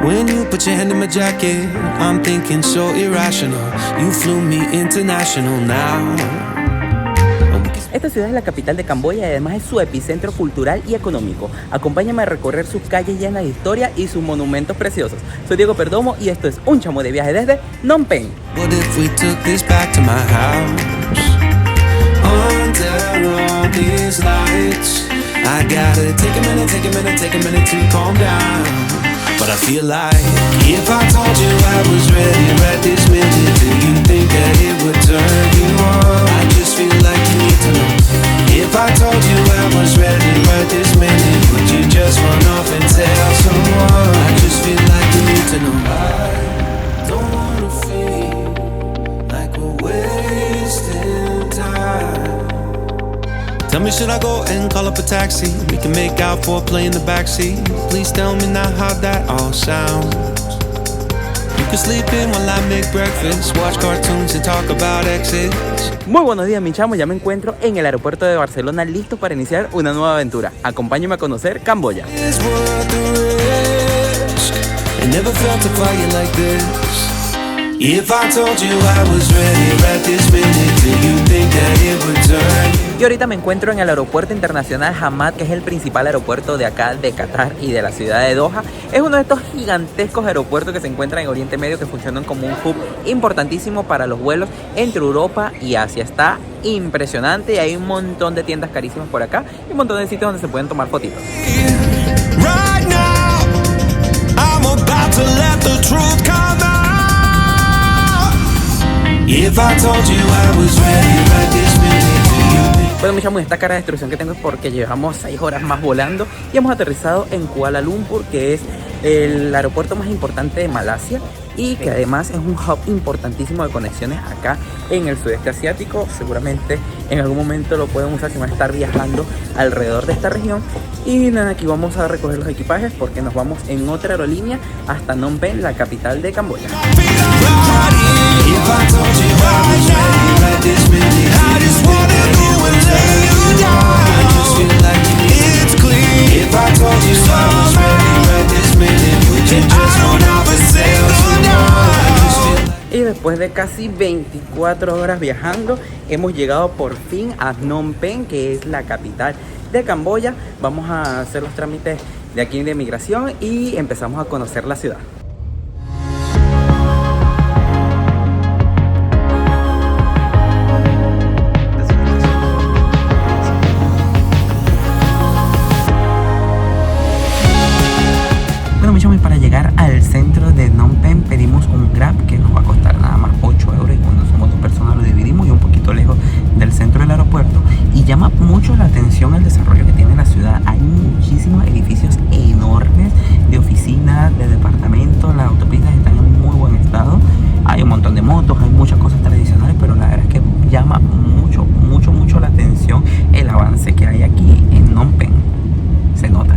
When you put your hand in my jacket, I'm thinking so irrational. You flew me international now. Esta ciudad es la capital de Camboya y además es su epicentro cultural y económico. Acompáñame a recorrer sus calles llenas de historia y sus monumentos preciosos. Soy Diego Perdomo y esto es Un Chamo de Viaje desde Phnom Penh. What if we took this back to my house? Under all these lights, I gotta take a minute to calm down. But I feel like if I told you I was ready right this minute, do you think that it would turn you on? I just feel like you need to know. If I told you I was ready right this minute, would you just run off and tell someone? I just feel like you need to know. I don't wanna feel like we're wasting time. Tell me, should I go and call up a taxi? We can make out for a play in the backseat. Please tell me now how that all sounds. You can sleep in while I make breakfast, watch cartoons and talk about exes. Muy buenos días, mi chamo. Ya me encuentro en el aeropuerto de Barcelona, listo para iniciar una nueva aventura. Acompáñame a conocer Camboya. It's worth the risk. I never felt a fire like this. If I told you I was ready right this minute, do you think that it would turn? Y ahorita me encuentro en el aeropuerto internacional Hamad, que es el principal aeropuerto de acá de Qatar y de la ciudad de Doha. Es uno de estos gigantescos aeropuertos que se encuentran en Oriente Medio, que funcionan como un hub importantísimo para los vuelos entre Europa y Asia. Está impresionante y hay un montón de tiendas carísimas por acá y un montón de sitios donde se pueden tomar fotitos. Right now, I'm about to let the truth come out. If I told you I was ready right this minute, do you think? Bueno, mi chamo, esta cara de destrucción que tengo es porque llevamos 6 horas más volando y hemos aterrizado en Kuala Lumpur, que es el aeropuerto más importante de Malasia y que además es un hub importantísimo de conexiones acá en el sudeste asiático. Seguramente en algún momento lo pueden usar si van a estar viajando alrededor de esta región. Y nada, aquí vamos a recoger los equipajes porque nos vamos en otra aerolínea hasta Phnom Penh, la capital de Camboya. If I told you I was ready right this minute, I just wanna go and lay you down. I just feel like you need it's clean. If I told you I was ready right this minute, would you just wanna Y después de casi 24 horas viajando, hemos llegado por fin a Phnom Penh, que es la capital de Camboya. Vamos a hacer los trámites de aquí de migración y empezamos a conocer la ciudad. Y para llegar al centro de Phnom Penh pedimos un Grab que nos va a costar nada más 8 euros y cuando somos 2 personas lo dividimos y un poquito lejos del centro del aeropuerto. Y llama mucho la atención el desarrollo que tiene la ciudad. Hay muchísimos edificios enormes de oficinas, de departamentos, las autopistas están en muy buen estado. Hay un montón de motos, hay muchas cosas tradicionales, pero la verdad es que llama mucho la atención el avance que hay aquí en Phnom Penh. Se nota,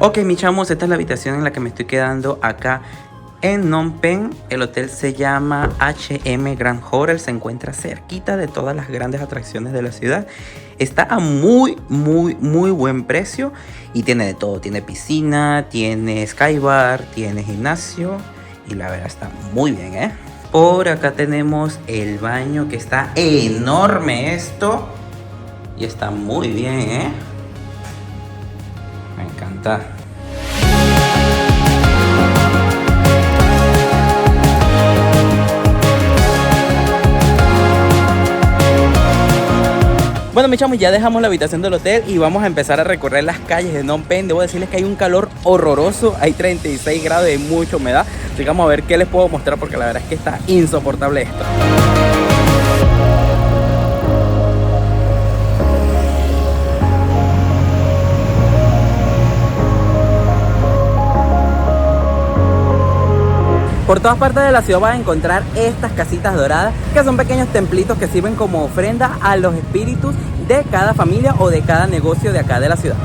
Ok, mis chamos, esta es la habitación en la que me estoy quedando acá en Phnom Penh. El hotel se llama HM Grand Hotel, se encuentra cerquita de todas las grandes atracciones de la ciudad. Está a muy buen precio y tiene de todo. Tiene piscina, tiene skybar, tiene gimnasio y la verdad está muy bien, ¿eh? Por acá tenemos el baño que está enorme esto y está muy bien, ¿eh? Me encanta. Bueno, mis chamos, ya dejamos la habitación del hotel y vamos a empezar a recorrer las calles de Phnom Penh. Debo decirles que hay un calor horroroso, hay 36 grados y mucha humedad. Así que vamos a ver qué les puedo mostrar porque la verdad es que está insoportable esto. Por todas partes de la ciudad vas a encontrar estas casitas doradas, que son pequeños templitos que sirven como ofrenda a los espíritus de cada familia o de cada negocio de acá de la ciudad.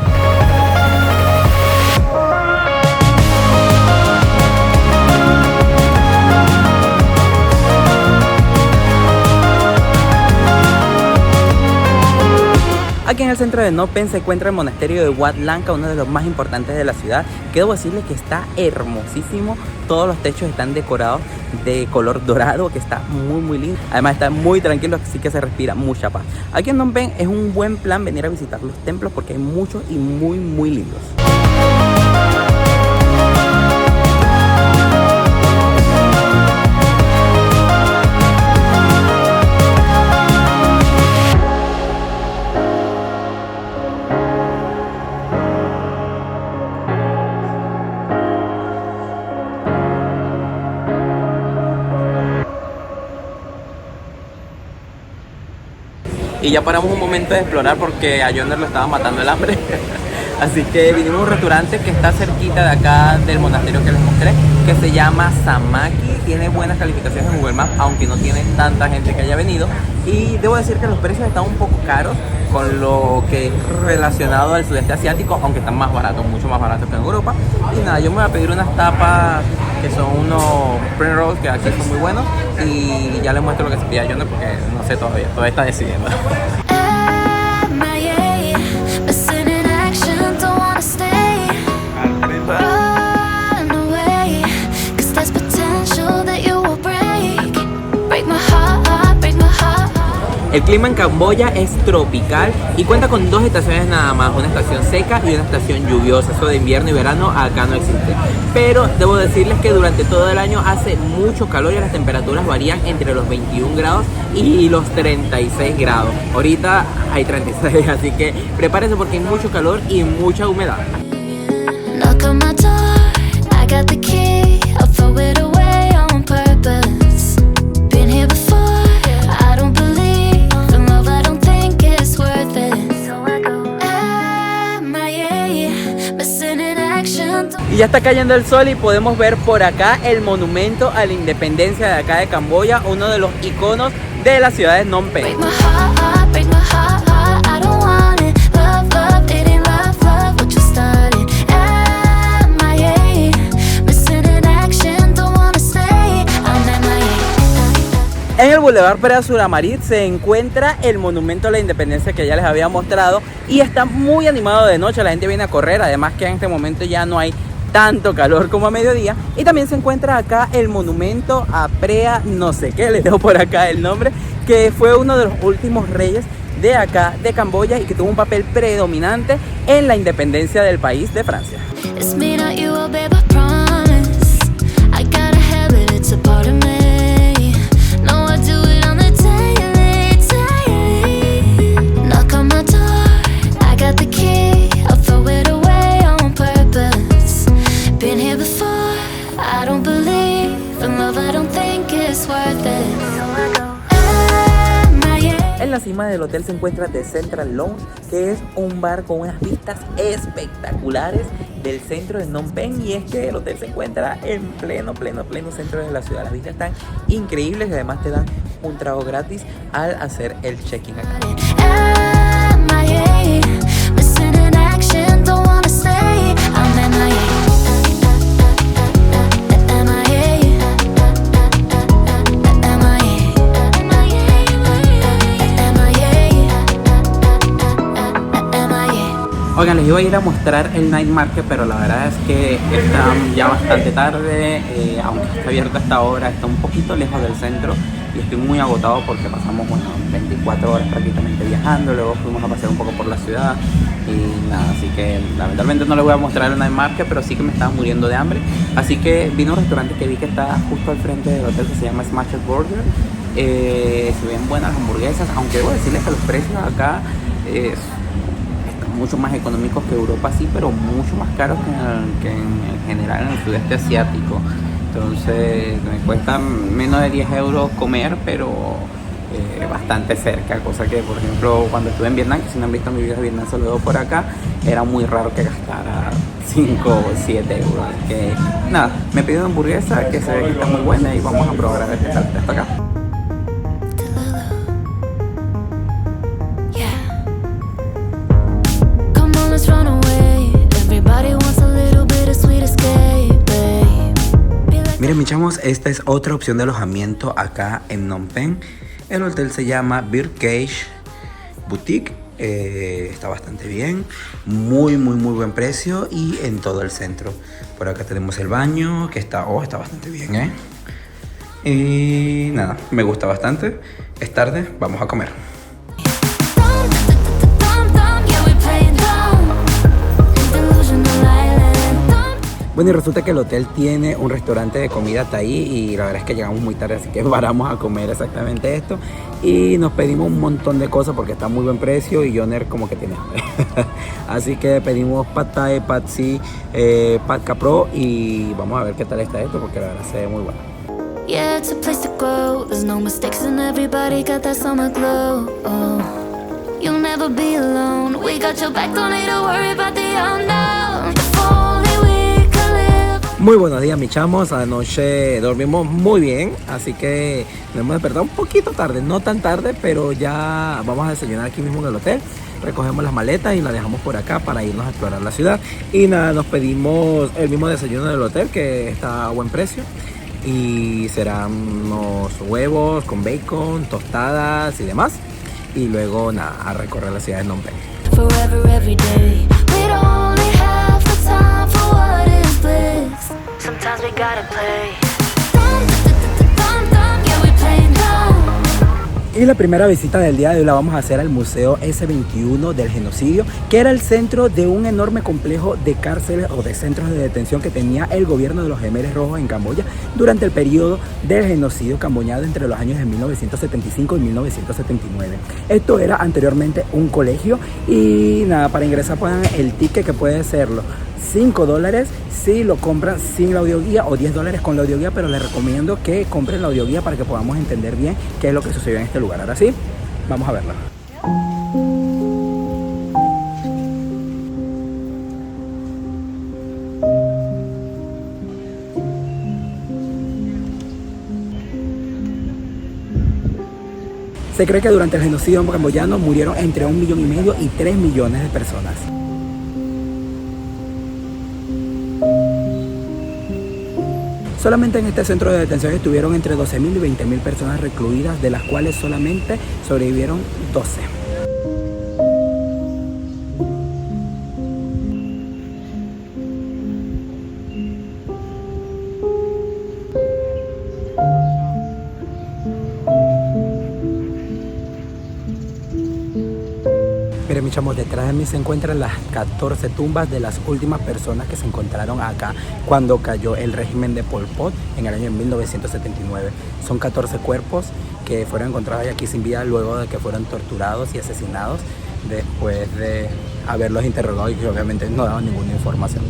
Aquí en el centro de Phnom Penh se encuentra el monasterio de Wat Lang, uno de los más importantes de la ciudad, que debo decirles que está hermosísimo. Todos los techos están decorados de color dorado, que está muy lindo. Además está muy tranquilo, así que se respira mucha paz. Aquí en Phnom Penh es un buen plan venir a visitar los templos porque hay muchos y muy lindos. Y ya paramos un momento de explorar porque a Joner lo estaba matando el hambre. Así que vinimos a un restaurante que está cerquita de acá del monasterio que les mostré, que se llama Samaki. Tiene buenas calificaciones en Google Maps, aunque no tiene tanta gente que haya venido. Y debo decir que los precios están un poco caros con lo que es relacionado al sudeste asiático, aunque están más baratos, mucho más baratos que en Europa. Y nada, yo me voy a pedir unas tapas que son unos spring rolls que aquí son muy buenos. Y ya les muestro lo que se pide a Joner porque no sé todavía está decidiendo. El clima en Camboya es tropical y cuenta con 2 estaciones nada más, una estación seca y una estación lluviosa. Eso de invierno y verano acá no existe. Pero debo decirles que durante todo el año hace mucho calor y las temperaturas varían entre los 21 grados y los 36 grados. Ahorita hay 36, así que prepárense porque hay mucho calor y mucha humedad. Y ya está cayendo el sol y podemos ver por acá el monumento a la independencia de acá de Camboya, uno de los iconos de la ciudad de Phnom Penh. En el Boulevard Perea Suramarit se encuentra el monumento a la independencia que ya les había mostrado y está muy animado de noche, la gente viene a correr, además que en este momento ya no hay tanto calor como a mediodía. Y también se encuentra acá el monumento a Prea no sé qué, les dejo por acá el nombre, que fue uno de los últimos reyes de acá de Camboya y que tuvo un papel predominante en la independencia del país de Francia. En la cima del hotel se encuentra The Central Lounge, que es un bar con unas vistas espectaculares del centro de Phnom Penh. Y es que el hotel se encuentra en pleno centro de la ciudad. Las vistas están increíbles y además te dan un trago gratis al hacer el check-in acá. Oigan, les iba a ir a mostrar el Night Market, pero la verdad es que está ya bastante tarde, aunque está abierto hasta ahora, está un poquito lejos del centro y estoy muy agotado porque pasamos 24 horas prácticamente viajando, luego fuimos a pasear un poco por la ciudad y nada, así que lamentablemente no les voy a mostrar el Night Market, pero sí que me estaba muriendo de hambre, así que vine a un restaurante que vi que está justo al frente del hotel que se llama Smashed Burger. Se ven buenas hamburguesas, aunque debo decirles que los precios acá mucho más económicos que Europa, sí, pero mucho más caros que en general en el sudeste asiático. Entonces me cuesta menos de 10 euros comer, pero bastante cerca, cosa que por ejemplo cuando estuve en Vietnam, que si no han visto mis videos de Vietnam se lo veo por acá, era muy raro que gastara 5 o 7 euros. Que nada, me pido una hamburguesa que se ve que está muy buena y vamos a probar a ver qué tal está acá. Miren mis chamos, esta es otra opción de alojamiento acá en Phnom Penh. El hotel se llama Bird Cage Boutique Está bastante bien, muy buen precio y en todo el centro. Por acá tenemos el baño que está bastante bien, y nada, me gusta bastante. Es tarde, vamos a comer. Bueno, y resulta que el hotel tiene un restaurante de comida hasta ahí y la verdad es que llegamos muy tarde, así que paramos a comer exactamente esto y nos pedimos un montón de cosas porque está muy buen precio y Joner como que tiene hambre. Así que pedimos pad thai, pad si, pad capro y vamos a ver qué tal está esto porque la verdad se ve muy bueno. Yeah, it's a place to grow. There's no mistakes and everybody got that summer glow. Oh, you'll never be alone. We got your back, don't need to worry about the unknown. If only we could live. Muy buenos días, mis chamos. Anoche dormimos muy bien, así que nos hemos despertado un poquito tarde, no tan tarde, pero ya vamos a desayunar aquí mismo en el hotel. Recogemos las maletas y las dejamos por acá para irnos a explorar la ciudad. Y nada, nos pedimos el mismo desayuno del hotel que está a buen precio. Y serán unos huevos con bacon, tostadas y demás. Y luego nada, a recorrer la ciudad de Phnom Penh. Forever, every day. We don't only have the time for what is bliss. Sometimes we gotta play. Yeah, we play dumb. Y la primera visita del día de hoy la vamos a hacer al Museo S21 del Genocidio, que era el centro de un enorme complejo de cárceles o de centros de detención que tenía el gobierno de los Khmeres Rojos en Camboya durante el periodo del genocidio camboyano entre los años de 1975 y 1979. Esto era anteriormente un colegio y nada, para ingresar pongan el ticket que puede serlo $5 si lo compran sin la audioguía o $10 con la audioguía, pero les recomiendo que compren la audioguía para que podamos entender bien qué es lo que sucedió en este lugar. Ahora sí, vamos a verla. Se cree que durante el genocidio camboyano murieron entre 1,5 millones y 3 millones de personas. Solamente en este centro de detención estuvieron entre 12.000 y 20.000 personas recluidas, de las cuales solamente sobrevivieron 12. Miren, mis chamos, detrás de mí se encuentran las 14 tumbas de las últimas personas que se encontraron acá cuando cayó el régimen de Pol Pot en el año 1979. Son 14 cuerpos que fueron encontrados aquí sin vida luego de que fueron torturados y asesinados después de haberlos interrogado y que obviamente no daban ninguna información.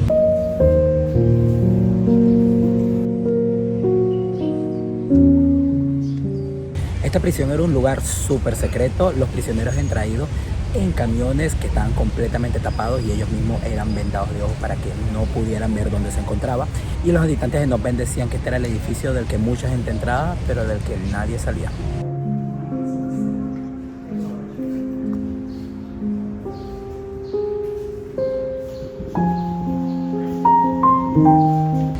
Esta prisión era un lugar súper secreto. Los prisioneros eran traídos en camiones que estaban completamente tapados y ellos mismos eran vendados de ojos para que no pudieran ver dónde se encontraba. Y los habitantes de Phnom Penh decían que este era el edificio del que mucha gente entraba, pero del que nadie salía.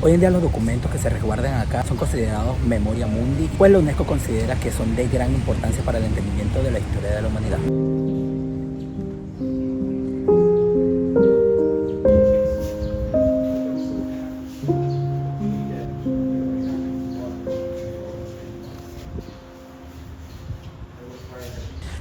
Hoy en día los documentos que se resguardan acá son considerados Memoria Mundi, pues la UNESCO considera que son de gran importancia para el entendimiento de la historia de la humanidad.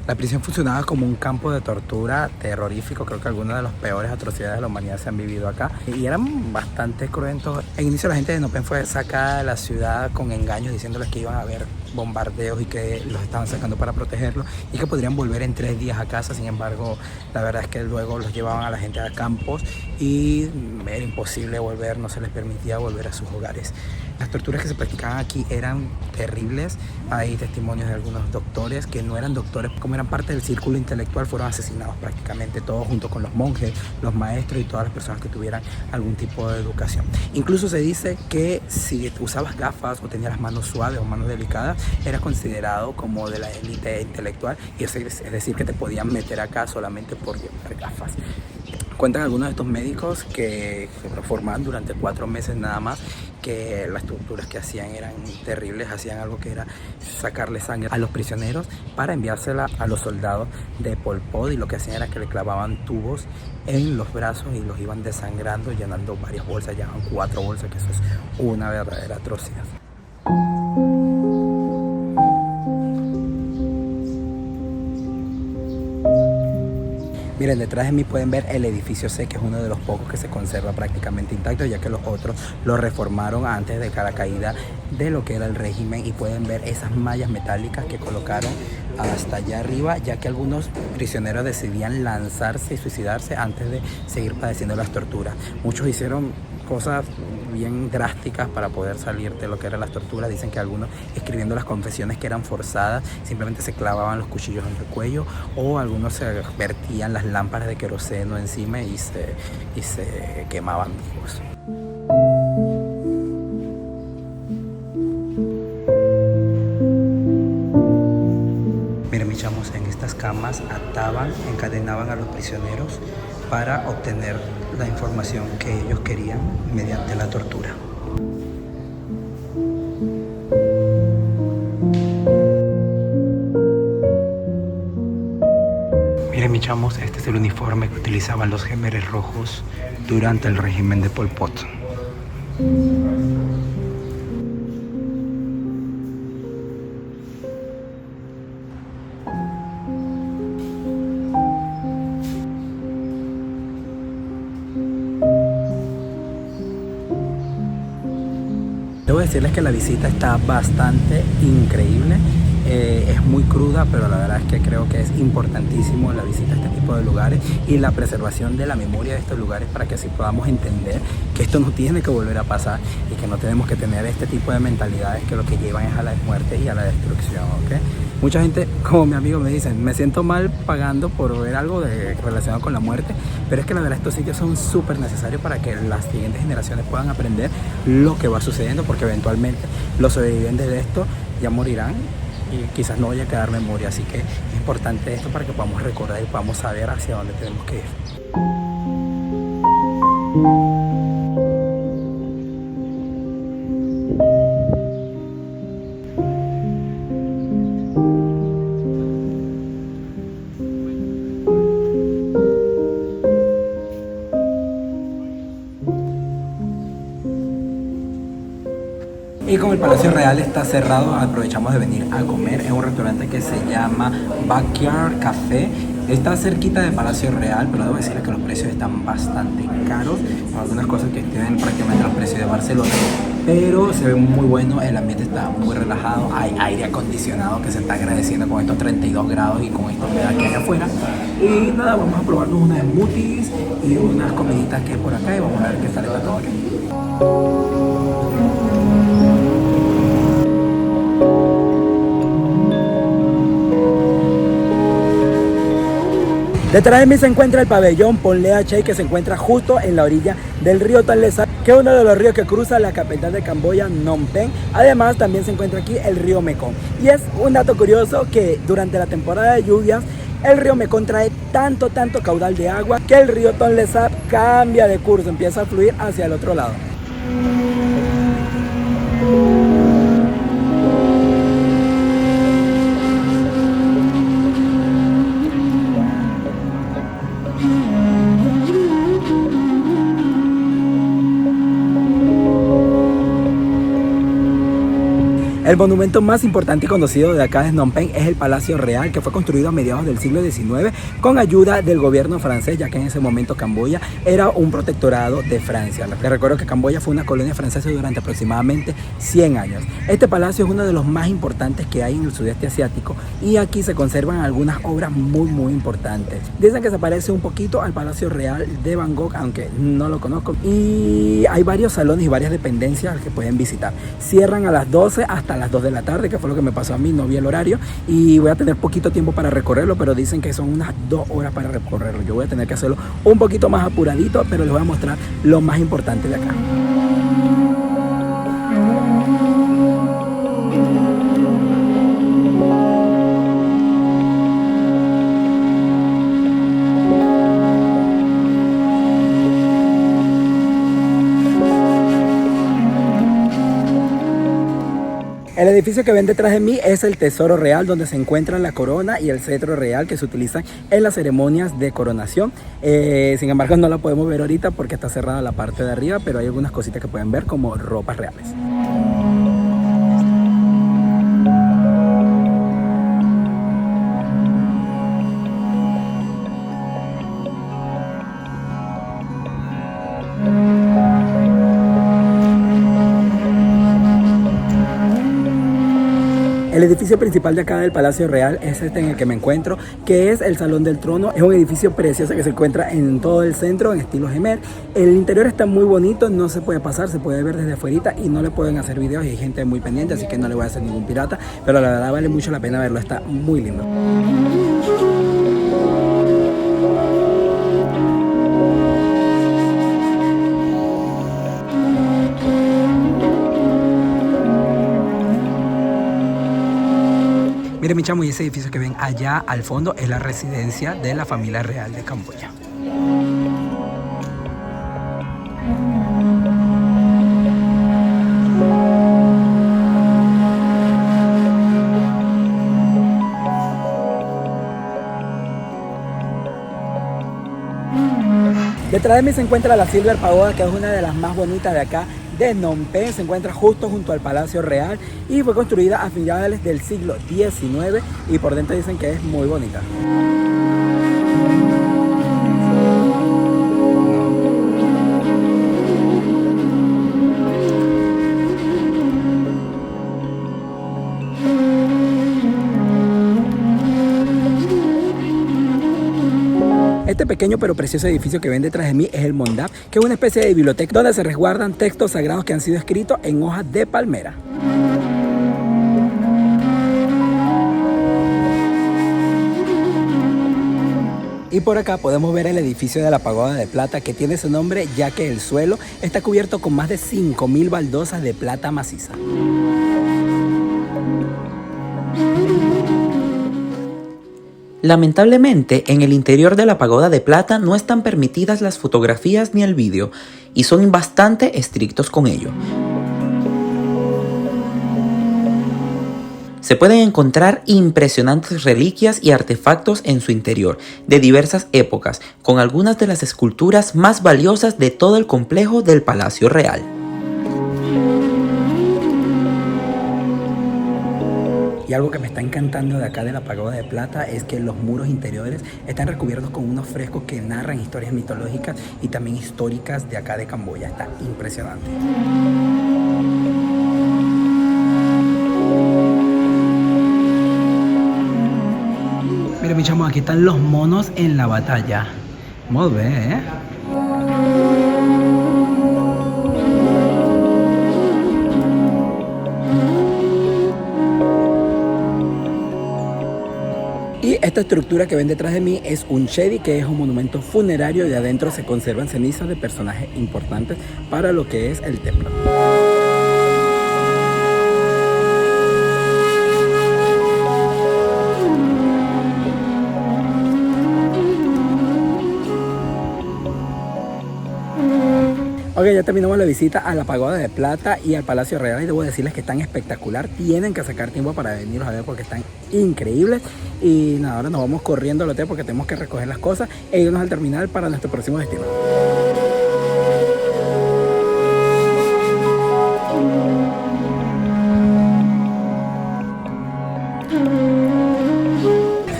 La prisión funcionaba como un campo de tortura terrorífico. Creo que algunas de las peores atrocidades de la humanidad se han vivido acá y eran bastante cruentos. En inicio la gente de Phnom Penh fue sacada de la ciudad con engaños diciéndoles que iban a haber bombardeos y que los estaban sacando para protegerlos y que podrían volver en 3 días a casa. Sin embargo, la verdad es que luego los llevaban a la gente a campos y era imposible volver, no se les permitía volver a sus hogares. Las torturas que se practicaban aquí eran terribles. Hay testimonios de algunos doctores que no eran doctores, como eran parte del círculo intelectual, fueron asesinados prácticamente todos junto con los monjes, los maestros y todas las personas que tuvieran algún tipo de educación. Incluso se dice que si usabas gafas o tenías las manos suaves o manos delicadas, eras considerado como de la élite intelectual y es decir que te podían meter acá solamente por llevar gafas. Cuentan algunos de estos médicos que se formaban durante 4 meses nada más, que las torturas que hacían eran terribles, hacían algo que era sacarle sangre a los prisioneros para enviársela a los soldados de Pol Pot, y lo que hacían era que le clavaban tubos en los brazos y los iban desangrando, llenando varias bolsas, llevaban 4 bolsas, que eso es una verdadera atrocidad. Miren, detrás de mí pueden ver el edificio C, que es uno de los pocos que se conserva prácticamente intacto, ya que los otros lo reformaron antes de la caída de lo que era el régimen, y pueden ver esas mallas metálicas que colocaron hasta allá arriba, ya que algunos prisioneros decidían lanzarse y suicidarse antes de seguir padeciendo las torturas. Muchos hicieron cosas bien drásticas para poder salir de lo que eran las torturas. Dicen que algunos, escribiendo las confesiones que eran forzadas, simplemente se clavaban los cuchillos en el cuello, o algunos se vertían las lámparas de queroseno encima y se quemaban vivos. Miren, mis chamos, en estas camas ataban, encadenaban a los prisioneros para obtener la información que ellos querían mediante la tortura. Miren, mis chamos, este es el uniforme que utilizaban los Khmeres rojos durante el régimen de Pol Pot. Debo decirles que la visita está bastante increíble. Es muy cruda, pero la verdad es que creo que es importantísimo la visita a este tipo de lugares y la preservación de la memoria de estos lugares, para que así podamos entender que esto no tiene que volver a pasar y que no tenemos que tener este tipo de mentalidades que lo que llevan es a la muerte y a la destrucción, ¿ok? Mucha gente, como mi amigo, me dicen, me siento mal pagando por ver algo relacionado con la muerte, pero es que la verdad estos sitios son súper necesarios para que las siguientes generaciones puedan aprender lo que va sucediendo, porque eventualmente los sobrevivientes de esto ya morirán y quizás no vaya a quedar memoria, así que es importante esto para que podamos recordar y podamos saber hacia dónde tenemos que ir. Y como el Palacio Real está cerrado, aprovechamos de venir a comer. Es un restaurante que se llama Backyard Café. Está cerquita del Palacio Real, pero debo decirles que los precios están bastante caros. Algunas cosas que tienen prácticamente los precios de Barcelona, pero se ve muy bueno. El ambiente está muy relajado. Hay aire acondicionado que se está agradeciendo con estos 32 grados y con esta humedad que hay afuera. Y nada, vamos a probarnos unas smoothies y unas comiditas que hay por acá y vamos a ver qué tal está todo aquí. Detrás de mí se encuentra el pabellón Ponlea Chey, que se encuentra justo en la orilla del río Tonle Sap, que es uno de los ríos que cruza la capital de Camboya, Phnom Penh. Además, también se encuentra aquí el río Mekong. Y es un dato curioso que durante la temporada de lluvias, el río Mekong trae tanto caudal de agua que el río Tonle Sap cambia de curso, empieza a fluir hacia el otro lado. El monumento más importante y conocido de acá de Phnom Penh es el Palacio Real, que fue construido a mediados del siglo XIX con ayuda del gobierno francés, ya que en ese momento Camboya era un protectorado de Francia. Les recuerdo que Camboya fue una colonia francesa durante aproximadamente 100 años. Este palacio es uno de los más importantes que hay en el sudeste asiático y aquí se conservan algunas obras muy importantes. Dicen que se parece un poquito al Palacio Real de Bangkok, aunque no lo conozco. Y hay varios salones y varias dependencias que pueden visitar. Cierran a las 12 hasta las 2 de la tarde, que fue lo que me pasó a mí, no vi el horario y voy a tener poquito tiempo para recorrerlo, pero dicen que son unas 2 horas para recorrerlo. Yo voy a tener que hacerlo un poquito más apuradito, pero les voy a mostrar lo más importante de acá. edificio que ven detrás de mí es el Tesoro Real, donde se encuentran la corona y el cetro real que se utilizan en las ceremonias de coronación. Sin embargo, no la podemos ver ahorita porque está cerrada la parte de arriba, pero hay algunas cositas que pueden ver como ropas reales. El edificio principal de acá del Palacio Real es este en el que me encuentro, que es el Salón del Trono. Es un edificio precioso que se encuentra en todo el centro, en estilo Gemer. El interior está muy bonito, no se puede pasar, se puede ver desde afuera y no le pueden hacer videos y hay gente muy pendiente, así que no le voy a hacer ningún pirata, pero la verdad vale mucho la pena verlo, está muy lindo. Miren mi chamo, y ese edificio que ven allá al fondo es la residencia de la familia real de Camboya. Detrás de mí se encuentra la Silver Pagoda, que es una de las más bonitas de acá de Phnom Penh. Se encuentra justo junto al Palacio Real y fue construida a finales del siglo XIX y por dentro dicen que es muy bonita. Este pequeño pero precioso edificio que ven detrás de mí es el Mondab, que es una especie de biblioteca donde se resguardan textos sagrados que han sido escritos en hojas de palmera. Y por acá podemos ver el edificio de la Pagoda de Plata, que tiene ese nombre ya que el suelo está cubierto con más de 5.000 baldosas de plata maciza. Lamentablemente, en el interior de la Pagoda de Plata no están permitidas las fotografías ni el vídeo, y son bastante estrictos con ello. Se pueden encontrar impresionantes reliquias y artefactos en su interior, de diversas épocas, con algunas de las esculturas más valiosas de todo el complejo del Palacio Real. Y algo que me está encantando de acá de la Pagoda de Plata es que los muros interiores están recubiertos con unos frescos que narran historias mitológicas y también históricas de acá de Camboya. Está impresionante. Mira mi chamo, aquí están los monos en la batalla. Muy bien, Y esta estructura que ven detrás de mí es un Chedi, que es un monumento funerario y adentro se conservan cenizas de personajes importantes para lo que es el templo. Ok, ya terminamos la visita a la Pagoda de Plata y al Palacio Real y debo decirles que están espectacular. Tienen que sacar tiempo para venirlos a ver porque están increíbles. Y nada, ahora nos vamos corriendo al hotel porque tenemos que recoger las cosas e irnos al terminal para nuestro próximo destino.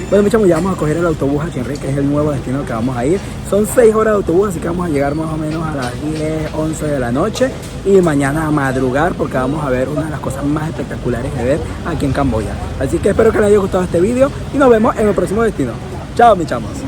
Bueno, muchachos, ya vamos a coger el autobús a Siem Reap, que es el nuevo destino que vamos a ir. Son 6 horas de autobús, así que vamos a llegar más o menos a las 10, 11 de la noche. Y mañana a madrugar porque vamos a ver una de las cosas más espectaculares de ver aquí en Camboya. Así que espero que les haya gustado este video y nos vemos en el próximo destino. Chao, mis chamos.